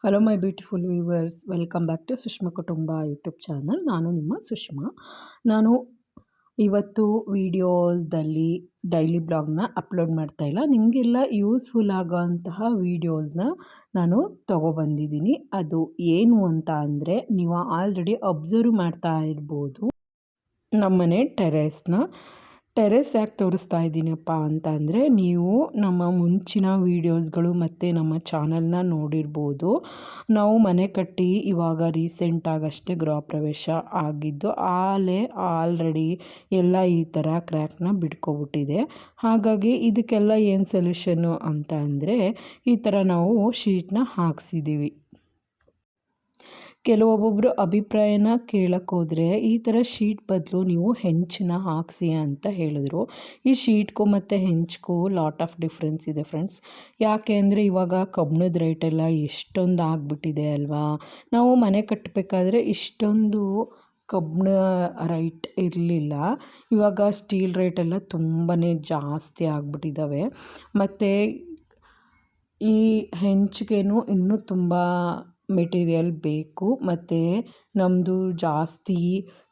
Hello my beautiful viewers, welcome back to Sushma Kutumba YouTube channel. ನಾನು ನಿಮ್ಮ ಸುಷ್ಮಾ. ನಾನು ಇವತ್ತು ವೀಡಿಯೋದಲ್ಲಿ ಡೈಲಿ ಬ್ಲಾಗ್ನ ಅಪ್ಲೋಡ್ ಮಾಡ್ತಾಯಿಲ್ಲ. ನಿಮಗೆಲ್ಲ ಯೂಸ್ಫುಲ್ ಆಗೋಂತಹ ವೀಡಿಯೋಸ್ನ ನಾನು ತೊಗೊಬಂದಿದ್ದೀನಿ. ಅದು ಏನು ಅಂತ ಅಂದರೆ, ನೀವು ಆಲ್ರೆಡಿ ಅಬ್ಸರ್ವ್ ಮಾಡ್ತಾ ಇರ್ಬೋದು ನಮ್ಮನೆ ಟೆರೆಸ್ ಯಾಕೆ ತೋರಿಸ್ತಾ ಇದ್ದೀನಪ್ಪ ಅಂತ ಅಂದರೆ, ನೀವು ನಮ್ಮ ಮುಂಚಿನ ವೀಡಿಯೋಸ್ಗಳು ಮತ್ತು ನಮ್ಮ ಚಾನಲ್ನ ನೋಡಿರ್ಬೋದು. ನಾವು ಮನೆ ಕಟ್ಟಿ ಇವಾಗ ರೀಸೆಂಟಾಗಷ್ಟೇ ಗೃಹ ಪ್ರವೇಶ ಆಗಿದ್ದು, ಆಲ್ರೆಡಿ ಎಲ್ಲ ಈ ಥರ ಕ್ರ್ಯಾಕ್ನ ಬಿಟ್ಕೊಬಿಟ್ಟಿದೆ. ಹಾಗಾಗಿ ಇದಕ್ಕೆಲ್ಲ ಏನು ಸೊಲ್ಯೂಷನ್ನು ಅಂತ ಅಂದರೆ, ಈ ಥರ ನಾವು ಶೀಟ್ನ ಹಾಕ್ಸಿದ್ದೀವಿ. ಕೆಲವೊಬ್ಬೊಬ್ಬರು ಅಭಿಪ್ರಾಯನ ಕೇಳೋಕ್ಕೋದ್ರೆ ಈ ಥರ ಶೀಟ್ ಬದಲು ನೀವು ಹೆಂಚನ್ನ ಹಾಕಿಸಿ ಅಂತ ಹೇಳಿದ್ರು. ಈ ಶೀಟ್ಗೂ ಮತ್ತು ಹೆಂಚ್ಗೂ ಲಾಟ್ ಆಫ್ ಡಿಫ್ರೆನ್ಸ್ ಇದೆ ಫ್ರೆಂಡ್ಸ್. ಯಾಕೆ ಅಂದರೆ ಇವಾಗ ಕಬ್ಬಿಣದ ರೇಟೆಲ್ಲ ಎಷ್ಟೊಂದು ಆಗಿಬಿಟ್ಟಿದೆ ಅಲ್ವಾ. ನಾವು ಮನೆ ಕಟ್ಟಬೇಕಾದ್ರೆ ಇಷ್ಟೊಂದು ಕಬ್ಬಿಣ ರೈಟ್ ಇರಲಿಲ್ಲ. ಇವಾಗ ಸ್ಟೀಲ್ ರೇಟೆಲ್ಲ ತುಂಬಾ ಜಾಸ್ತಿ ಆಗಿಬಿಟ್ಟಿದ್ದಾವೆ. ಮತ್ತು ಈ ಹೆಂಚಿಗೇನು ಇನ್ನೂ ತುಂಬ ಮೆಟೀರಿಯಲ್ ಬೇಕು. ಮತ್ತು ನಮ್ಮದು ಜಾಸ್ತಿ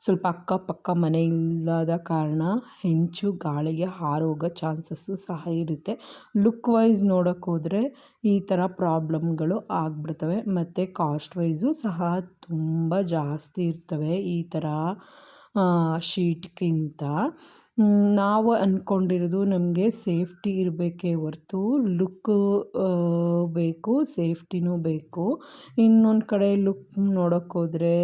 ಸ್ವಲ್ಪ ಅಕ್ಕಪಕ್ಕ ಮನೆ ಇಲ್ಲದ ಕಾರಣ ಹೆಂಚು ಗಾಳಿಗೆ ಹಾರೋಗೋ ಚಾನ್ಸಸ್ಸು ಸಹ ಇರುತ್ತೆ. ಲುಕ್ ವೈಸ್ ನೋಡೋಕ್ಕೋದ್ರೆ ಈ ಥರ ಪ್ರಾಬ್ಲಮ್ಗಳು ಆಗಿಬಿಡ್ತವೆ. ಮತ್ತು ಕಾಸ್ಟ್ ವೈಸು ಸಹ ತುಂಬ ಜಾಸ್ತಿ ಇರ್ತವೆ ಈ ಥರ ಶೀಟ್ಗಿಂತ. ನಾವು ಅಂದ್ಕೊಂಡಿರೋದು ನಮಗೆ ಸೇಫ್ಟಿ ಇರಬೇಕೇ ಹೊರ್ತು ಲುಕ್ಕು ಬೇಕು, ಸೇಫ್ಟಿನೂ ಬೇಕು. ಇನ್ನೊಂದು ಕಡೆ ಲುಕ್ ನೋಡೋಕ್ಕೋದ್ರೆ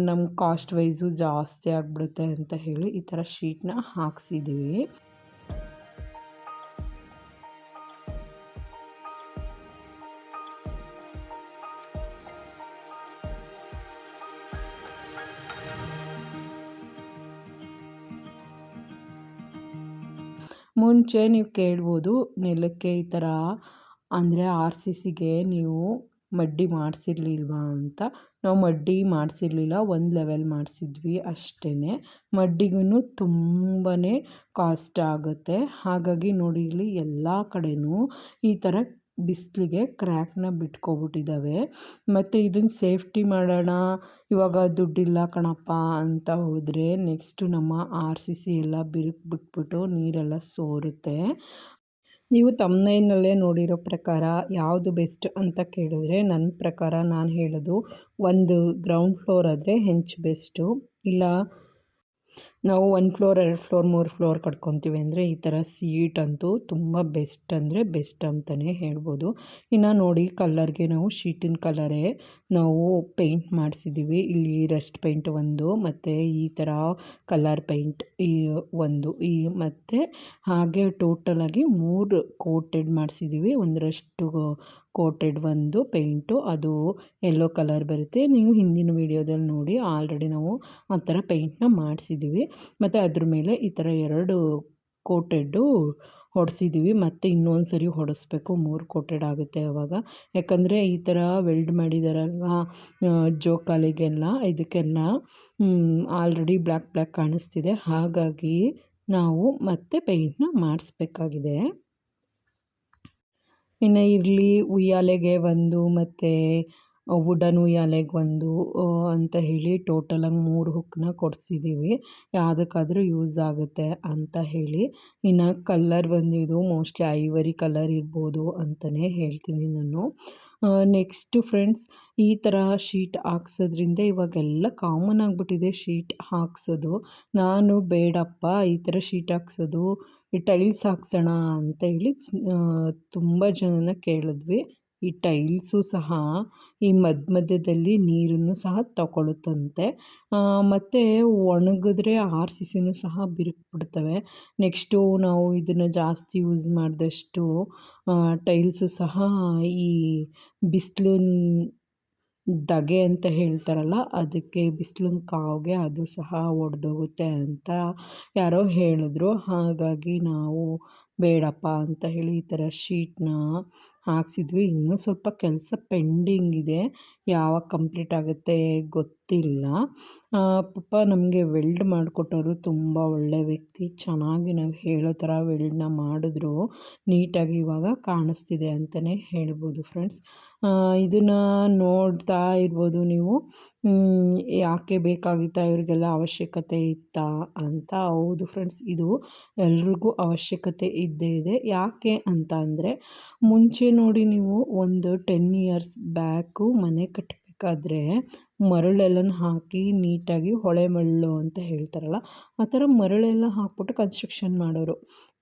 ನಮ್ಮ ಕಾಸ್ಟ್ ವೈಸು ಜಾಸ್ತಿ ಆಗಿಬಿಡುತ್ತೆ ಅಂತ ಹೇಳಿ ಈ ಥರ ಶೀಟ್ನ ಹಾಕ್ಸಿದ್ದೀವಿ. ಮುಂಚೆ ನೀವು ಕೇಳ್ಬೋದು, ನೆಲಕ್ಕೆ ಈ ಥರ ಅಂದರೆ RCCಗೆ ನೀವು ಮಡ್ಡಿ ಮಾಡಿಸಿರ್ಲಿಲ್ವಾ ಅಂತ. ನಾವು ಮಡ್ಡಿ ಮಾಡಿಸಿರ್ಲಿಲ್ಲ, ಒಂದು ಲೆವೆಲ್ ಮಾಡಿಸಿದ್ವಿ ಅಷ್ಟೇ. ಮಡ್ಡಿಗೂ ತುಂಬಾ ಕಾಸ್ಟ್ ಆಗುತ್ತೆ. ಹಾಗಾಗಿ ನೋಡಿ, ಇಲ್ಲಿ ಎಲ್ಲ ಕಡೆಯೂ ಈ ಥರ ಬಿಸಿಲಿಗೆ ಕ್ರ್ಯಾಕ್ನ ಬಿಟ್ಕೊಬಿಟ್ಟಿದ್ದಾವೆ. ಮತ್ತು ಇದನ್ನು ಸೇಫ್ಟಿ ಮಾಡೋಣ, ಇವಾಗ ದುಡ್ಡಿಲ್ಲ ಕಣಪ್ಪ ಅಂತ ಹೋದರೆ ನೆಕ್ಸ್ಟು ನಮ್ಮ RCC ಎಲ್ಲ ಬಿಟ್ಬಿಟ್ಟು ನೀರೆಲ್ಲ ಸೋರುತ್ತೆ. ನೀವು ತಮ್ನೈಲ್ನಲ್ಲೇ ನೋಡಿರೋ ಪ್ರಕಾರ ಯಾವುದು ಬೆಸ್ಟ್ ಅಂತ ಕೇಳಿದ್ರೆ, ನನ್ನ ಪ್ರಕಾರ ನಾನು ಹೇಳೋದು, ಒಂದು ಗ್ರೌಂಡ್ ಫ್ಲೋರ್ ಆದರೆ ಹೆಂಚು ಬೆಸ್ಟು. ಇಲ್ಲ ನಾವು 1 ಫ್ಲೋರ್ 2 ಫ್ಲೋರ್ 3 ಫ್ಲೋರ್ ಕಟ್ಕೊತೀವಿ ಅಂದರೆ ಈ ಥರ ಸೀಟ್ ಅಂತೂ ತುಂಬ ಬೆಸ್ಟ್ ಅಂದರೆ ಬೆಸ್ಟ್ ಅಂತಲೇ ಹೇಳ್ಬೋದು. ಇನ್ನು ನೋಡಿ, ಕಲ್ಲರ್ಗೆ ನಾವು ಶೀಟಿನ ಕಲರೇ ನಾವು ಪೇಂಟ್ ಮಾಡಿಸಿದ್ದೀವಿ. ಇಲ್ಲಿ ರಸ್ಟ್ ಪೇಂಟ್ ಒಂದು, ಮತ್ತು ಈ ಥರ ಕಲರ್ ಪೇಂಟ್ ಒಂದು, ಮತ್ತು ಹಾಗೆ ಟೋಟಲಾಗಿ 3 ಕೋಟೆಡ್ ಮಾಡಿಸಿದ್ದೀವಿ. ಒಂದರಷ್ಟು ಕೋಟೆಡ್ ಒಂದು ಪೇಂಟು, ಅದು ಯೆಲ್ಲೋ ಕಲರ್ ಬರುತ್ತೆ. ನೀವು ಹಿಂದಿನ ವೀಡಿಯೋದಲ್ಲಿ ನೋಡಿ, ಆಲ್ರೆಡಿ ನಾವು ಆ ಥರ ಪೇಂಟ್ನ ಮಾಡಿಸಿದ್ದೀವಿ. ಮತ್ತು ಅದ್ರ ಮೇಲೆ ಈ ಥರ 2 ಕೋಟೆಡ್ಡು ಹೊಡೆಸಿದ್ದೀವಿ. ಮತ್ತು ಇನ್ನೊಂದು ಸರಿ ಹೊಡೆಸ್ಬೇಕು, 3 ಕೋಟೆಡ್ ಆಗುತ್ತೆ ಆವಾಗ. ಯಾಕಂದರೆ ಈ ಥರ ವೆಲ್ಡ್ ಮಾಡಿದಾರಲ್ವ ಜೋಕಾಲಿಗೆಲ್ಲ, ಇದಕ್ಕೆಲ್ಲ ಆಲ್ರೆಡಿ ಬ್ಲ್ಯಾಕ್ ಕಾಣಿಸ್ತಿದೆ. ಹಾಗಾಗಿ ನಾವು ಮತ್ತೆ ಪೇಂಟ್ನ ಮಾಡಿಸ್ಬೇಕಾಗಿದೆ. ಇನ್ನು ಇರಲಿ, ಉಯ್ಯಾಲೆಗೆ ಒಂದು ಮತ್ತು ವುಡನ್ ಉಯ್ಯಾಲೆಗೆ ಒಂದು ಅಂತ ಹೇಳಿ ಟೋಟಲಾಗಿ 3 ಹುಕ್ಕನ್ನ ಕೊಡಿಸಿದ್ದೀವಿ, ಯಾವುದಕ್ಕಾದರೂ ಯೂಸ್ ಆಗುತ್ತೆ ಅಂತ ಹೇಳಿ. ಇನ್ನು ಕಲ್ಲರ್ ಬಂದಿದ್ದು ಮೋಸ್ಟ್ಲಿ ಐವರಿ ಕಲರ್ ಇರ್ಬೋದು ಅಂತಲೇ ಹೇಳ್ತೀನಿ ನಾನು. ನೆಕ್ಸ್ಟು ಫ್ರೆಂಡ್ಸ್, ಈ ಥರ ಶೀಟ್ ಹಾಕ್ಸೋದ್ರಿಂದ ಇವಾಗೆಲ್ಲ ಕಾಮನ್ ಆಗಿಬಿಟ್ಟಿದೆ ಶೀಟ್ ಹಾಕ್ಸೋದು. ನಾನು ಬೇಡಪ್ಪ ಈ ಥರ ಶೀಟ್ ಹಾಕ್ಸೋದು, ಈ ಟೈಲ್ಸ್ ಹಾಕ್ಸೋಣ ಅಂತ ಹೇಳಿ ತುಂಬ ಜನನ ಕೇಳಿದ್ವಿ. ಈ ಟೈಲ್ಸು ಸಹ ಈ ಮಧ್ಯದಲ್ಲಿ ನೀರನ್ನು ಸಹ ತಗೊಳ್ಳುತ್ತಂತೆ. ಮತ್ತು ಒಣಗಿದ್ರೆ RCCನೂ ಸಹ ಬಿರುಕ್ಬಿಡ್ತವೆ. ನೆಕ್ಸ್ಟು ನಾವು ಇದನ್ನು ಜಾಸ್ತಿ ಯೂಸ್ ಮಾಡಿದಷ್ಟು ಟೈಲ್ಸು ಸಹ ಈ ಬಿಸಿಲಿನ ಧಗೆ ಅಂತ ಹೇಳ್ತಾರಲ್ಲ, ಅದಕ್ಕೆ ಬಿಸಿಲಿನ ಕಾವಿಗೆ ಅದು ಸಹ ಒಡೆದೋಗುತ್ತೆ ಅಂತ ಯಾರೋ ಹೇಳಿದ್ರು. ಹಾಗಾಗಿ ನಾವು ಬೇಡಪ್ಪ ಅಂತ ಹೇಳಿ ಈ ಥರ ಶೀಟ್ನ ಹಾಕ್ಸಿದ್ವಿ. ಇನ್ನೂ ಸ್ವಲ್ಪ ಕೆಲಸ ಪೆಂಡಿಂಗ್ ಇದೆ, ಯಾವಾಗ ಕಂಪ್ಲೀಟ್ ಆಗುತ್ತೆ ಗೊತ್ತಿಲ್ಲ. ಪಾಪ ನಮಗೆ ವೆಲ್ಡ್ ಮಾಡಿಕೊಟ್ಟವರು ತುಂಬ ಒಳ್ಳೆ ವ್ಯಕ್ತಿ. ಚೆನ್ನಾಗಿ ನಾವು ಹೇಳೋ ಥರ ವೆಲ್ಡ್ನ ಮಾಡಿದ್ರು, ನೀಟಾಗಿ ಇವಾಗ ಕಾಣಿಸ್ತಿದೆ ಅಂತಲೇ ಹೇಳ್ಬೋದು ಫ್ರೆಂಡ್ಸ್. ಇದನ್ನು ನೋಡ್ತಾ ಇರ್ಬೋದು ನೀವು. ಯಾಕೆ ಬೇಕಾಗಿತ್ತಾ ಇವ್ರಿಗೆಲ್ಲ ಅವಶ್ಯಕತೆ ಇತ್ತಾ ಅಂತ. ಹೌದು ಫ್ರೆಂಡ್ಸ್, ಇದು ಎಲ್ರಿಗೂ ಅವಶ್ಯಕತೆ ಇದ್ದೇ ಇದೆ. ಯಾಕೆ ಅಂತ ಅಂದರೆ, ಮುಂಚೆ ನೋಡಿ ನೀವು ಒಂದು 10 ಇಯರ್ಸ್ ಬ್ಯಾಕು ಮನೆ ಕಟ್ಟಬೇಕಾದ್ರೆ ಮರಳೆಲ್ಲನ ಹಾಕಿ ನೀಟಾಗಿ ಹೊಳೆ ಮರಳು ಅಂತ ಹೇಳ್ತಾರಲ್ಲ, ಆ ಥರ ಮರಳೆಲ್ಲ ಹಾಕ್ಬಿಟ್ಟು ಕನ್ಸ್ಟ್ರಕ್ಷನ್ ಮಾಡೋರು.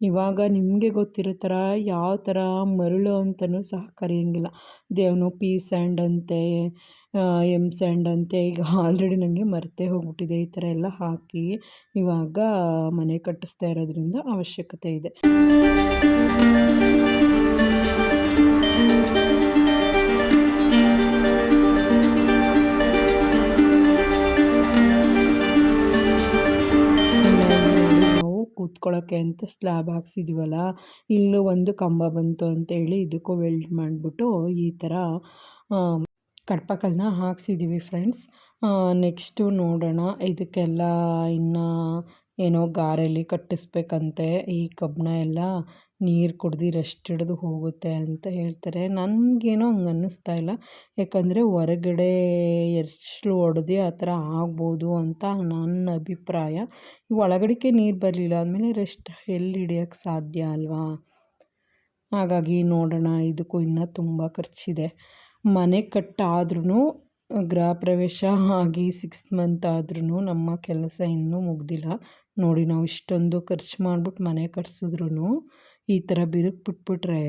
ಇವಾಗ ನಿಮಗೆ ಗೊತ್ತಿರೋ ಥರ ಯಾವ ಥರ ಮರಳು ಅಂತಲೂ ಸಹ ಕರೆಯೋಂಗಿಲ್ಲ. ಇದೇನೋ ಪಿ ಸ್ಯಾಂಡ್ ಅಂತೆ, ಎಮ್ ಸ್ಯಾಂಡ್ ಅಂತೆ. ಈಗ ಆಲ್ರೆಡಿ ನನಗೆ ಮರೆತೇ ಹೋಗ್ಬಿಟ್ಟಿದೆ. ಈ ಥರ ಎಲ್ಲ ಹಾಕಿ ಇವಾಗ ಮನೆ ಕಟ್ಟಿಸ್ತಾ ಇರೋದ್ರಿಂದ ಅವಶ್ಯಕತೆ ಇದೆ. ಕೂತ್ಕೊಳ್ಳೋಕ್ಕೆ ಅಂತ ಸ್ಲ್ಯಾಬ್ ಹಾಕ್ಸಿದ್ದೀವಲ್ಲ, ಇಲ್ಲೂ ಒಂದು ಕಂಬ ಬಂತು ಅಂತೇಳಿ ಇದಕ್ಕೂ ವೆಲ್ಡ್ ಮಾಡಿಬಿಟ್ಟು ಈ ಥರ ಕಡ್ಪಕಲ್ಲನ್ನ ಹಾಕ್ಸಿದ್ದೀವಿ ಫ್ರೆಂಡ್ಸ್. ನೆಕ್ಸ್ಟು ನೋಡೋಣ, ಇದಕ್ಕೆಲ್ಲ ಇನ್ನು ಏನೋ ಗಾರೆಯಲ್ಲಿ ಕಟ್ಟಿಸ್ಬೇಕಂತೆ. ಈ ಕಬ್ಬಣ ಎಲ್ಲ ನೀರು ಕುಡ್ದು ರೆಸ್ಟ್ ಹಿಡಿದು ಹೋಗುತ್ತೆ ಅಂತ ಹೇಳ್ತಾರೆ. ನನಗೇನೋ ಹಂಗೆ ಅನ್ನಿಸ್ತಾ ಇಲ್ಲ, ಯಾಕಂದರೆ ಹೊರಗಡೆ ಎರ್ಚ್ಲು ಹೊಡೆದು ಆ ಥರ ಆಗ್ಬೋದು ಅಂತ ನನ್ನ ಅಭಿಪ್ರಾಯ. ಒಳಗಡೆಗೆ ನೀರು ಬರಲಿಲ್ಲ ಅಂದಮೇಲೆ ರೆಸ್ಟ್ ಎಲ್ಲಿ ಹಿಡಿಯೋಕ್ಕೆ ಸಾಧ್ಯ ಅಲ್ವಾ? ಹಾಗಾಗಿ ನೋಡೋಣ. ಇದಕ್ಕೂ ಇನ್ನೂ ತುಂಬ ಖರ್ಚಿದೆ. ಮನೆ ಕಟ್ಟಾದ್ರೂ, ಗೃಹ ಪ್ರವೇಶ ಆಗಿ 6 ಮಂತ್ ಆದ್ರೂ ನಮ್ಮ ಕೆಲಸ ಇನ್ನೂ ಮುಗ್ದಿಲ್ಲ. ನೋಡಿ, ನಾವು ಇಷ್ಟೊಂದು ಖರ್ಚು ಮಾಡ್ಬಿಟ್ಟು ಮನೆ ಕಟ್ಸಿದ್ರೂ ಈ ಥರ ಬಿರುಕು ಬಿಟ್ಬಿಟ್ರೆ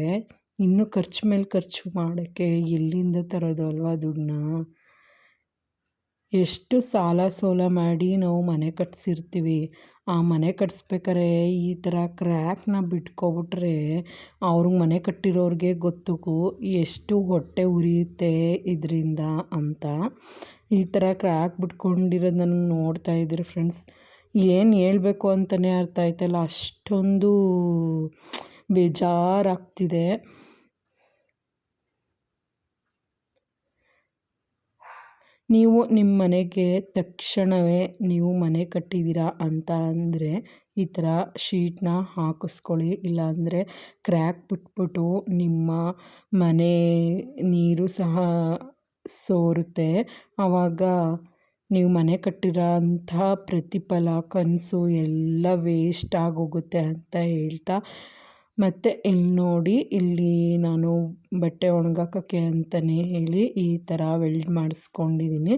ಇನ್ನೂ ಖರ್ಚು ಮೇಲೆ ಖರ್ಚು ಮಾಡೋಕ್ಕೆ ಎಲ್ಲಿಂದ ತರೋದು ಅಲ್ವಾ ದುಡ್ಡನ್ನ? ಎಷ್ಟು ಸಾಲ ಸೋಲ ಮಾಡಿ ನಾವು ಮನೆ ಕಟ್ಸಿರ್ತೀವಿ. ಆ ಮನೆ ಕಟ್ಸ್ಬೇಕಾರೆ ಈ ಥರ ಕ್ರ್ಯಾಕ್ನ ಬಿಟ್ಕೊಬಿಟ್ರೆ ಅವ್ರಿಗೆ ಮನೆ ಕಟ್ಟಿರೋರಿಗೆ ಗೊತ್ತು ಎಷ್ಟು ಹೊಟ್ಟೆ ಉರಿಯುತ್ತೆ ಇದರಿಂದ ಅಂತ. ಈ ಥರ ಕ್ರ್ಯಾಕ್ ಬಿಟ್ಕೊಂಡಿರೋದು ನನಗೆ ನೋಡ್ತಾ ಇದ್ದೀರಿ ಫ್ರೆಂಡ್ಸ್. ಏನು ಹೇಳ್ಬೇಕು ಅಂತಲೇ ಅರ್ಥ ಆಯ್ತಲ್ಲ, ಅಷ್ಟೊಂದು ಬೇಜಾರಾಗ್ತಿದೆ. ನೀವು ನಿಮ್ಮ ಮನೆಗೆ ತಕ್ಷಣವೇ ನೀವು ಮನೆ ಕಟ್ಟಿದ್ದೀರಾ ಅಂತ ಅಂದರೆ ಈ ಥರ ಶೀಟ್ನ ಹಾಕಿಸ್ಕೊಳ್ಳಿ. ಇಲ್ಲಾಂದರೆ ಕ್ರ್ಯಾಕ್ ಬಿಟ್ಬಿಟ್ಟು ನಿಮ್ಮ ಮನೆ ನೀರು ಸಹ ಸೋರುತ್ತೆ. ಆವಾಗ ನೀವು ಮನೆ ಕಟ್ಟಿರೋ ಅಂಥ ಪ್ರತಿಫಲ, ಕನಸು ಎಲ್ಲ ವೇಸ್ಟ್ ಆಗೋಗುತ್ತೆ ಅಂತ ಹೇಳ್ತಾ, ಮತ್ತು ಇಲ್ಲಿ ನೋಡಿ, ಇಲ್ಲಿ ನಾನು ಬಟ್ಟೆ ಒಣಗಾಕೋಕ್ಕೆ ಅಂತಲೇ ಹೇಳಿ ಈ ಥರ ವೆಲ್ಡ್ ಮಾಡಿಸ್ಕೊಂಡಿದ್ದೀನಿ.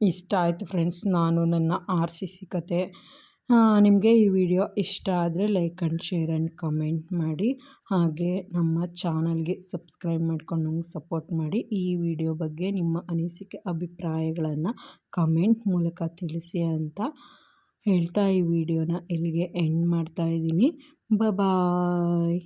ಇಷ್ಟ ಆಯಿತು ಫ್ರೆಂಡ್ಸ್ ನನ್ನ RCC ಕತೆ. ನಿಮಗೆ ಈ ವಿಡಿಯೋ ಇಷ್ಟ ಆದರೆ like and share and comment ಮಾಡಿ. ಹಾಗೆ ನಮ್ಮ ಚಾನಲ್ಗೆ ಸಬ್ಸ್ಕ್ರೈಬ್ ಮಾಡ್ಕೊಂಡು ನಮ್ಗೆ ಸಪೋರ್ಟ್ ಮಾಡಿ. ಈ ವಿಡಿಯೋ ಬಗ್ಗೆ ನಿಮ್ಮ ಅನಿಸಿಕೆ ಅಭಿಪ್ರಾಯಗಳನ್ನು ಕಮೆಂಟ್ ಮೂಲಕ ತಿಳಿಸಿ ಅಂತ ಹೇಳ್ತಾ ಈ ವಿಡಿಯೋನ ಇಲ್ಲಿಗೆ ಎಂಡ್ ಮಾಡ್ತಾಯಿದ್ದೀನಿ. ಬಾಯ್.